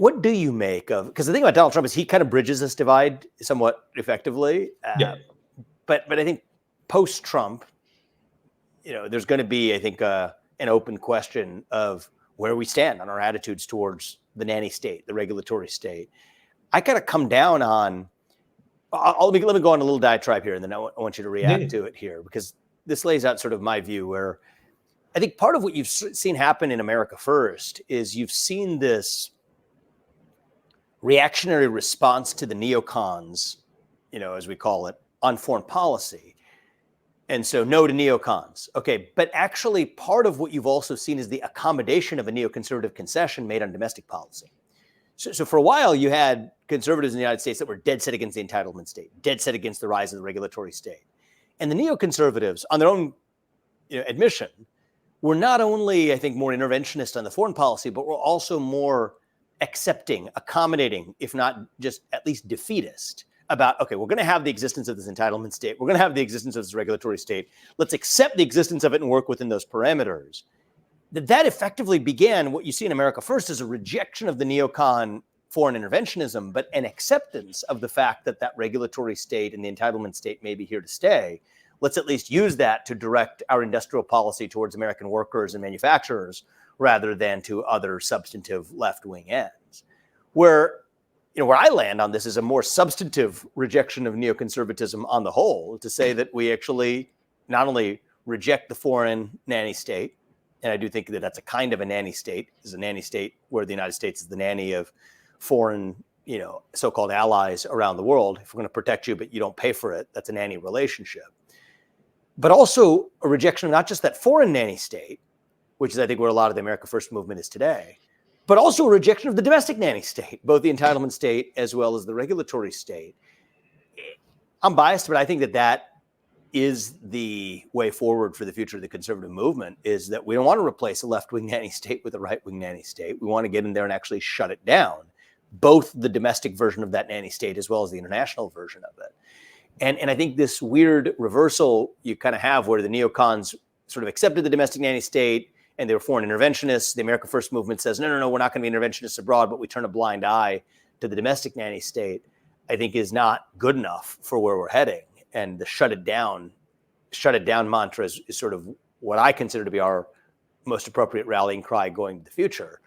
What do you make of, because the thing about Donald Trump is he kind of bridges this divide somewhat effectively. Yeah. But I think post-Trump, there's going to be, I think, an open question of where we stand on our attitudes towards the nanny state, the regulatory state. I kind of come down on, let me go on a little diatribe here, and then I want you to react to it here, because this lays out sort of my view, where I think part of what you've seen happen in America First is you've seen this reactionary response to the neocons, as we call it, on foreign policy. And so no to neocons. Okay, but actually part of what you've also seen is the accommodation of a neoconservative concession made on domestic policy. So for a while, you had conservatives in the United States that were dead set against the entitlement state, dead set against the rise of the regulatory state. And the neoconservatives, on their own admission, were not only, I think, more interventionist on the foreign policy, but were also more accepting, accommodating, if not just at least defeatist about, okay, we're going to have the existence of this entitlement state. We're going to have the existence of this regulatory state. Let's accept the existence of it and work within those parameters. That effectively began what you see in America First as a rejection of the neocon foreign interventionism, but an acceptance of the fact that that regulatory state and the entitlement state may be here to stay. Let's at least use that to direct our industrial policy towards American workers and manufacturers rather than to other substantive left-wing ends. Where I land on this is a more substantive rejection of neoconservatism on the whole, to say that we actually not only reject the foreign nanny state, and I do think that that's a kind of a nanny state, is a nanny state where the United States is the nanny of foreign, so-called allies around the world. If we're going to protect you, but you don't pay for it, that's a nanny relationship. But also a rejection of not just that foreign nanny state, which is, I think, where a lot of the America First movement is today, but also a rejection of the domestic nanny state, both the entitlement state as well as the regulatory state. I'm biased, but I think that is the way forward for the future of the conservative movement, is that we don't want to replace a left-wing nanny state with a right-wing nanny state. We want to get in there and actually shut it down, both the domestic version of that nanny state as well as the international version of it. And I think this weird reversal you kind of have, where the neocons sort of accepted the domestic nanny state and they were foreign interventionists. The America First movement says, no, we're not going to be interventionists abroad, but we turn a blind eye to the domestic nanny state, I think is not good enough for where we're heading. And the shut it down mantra is sort of what I consider to be our most appropriate rallying cry going to the future.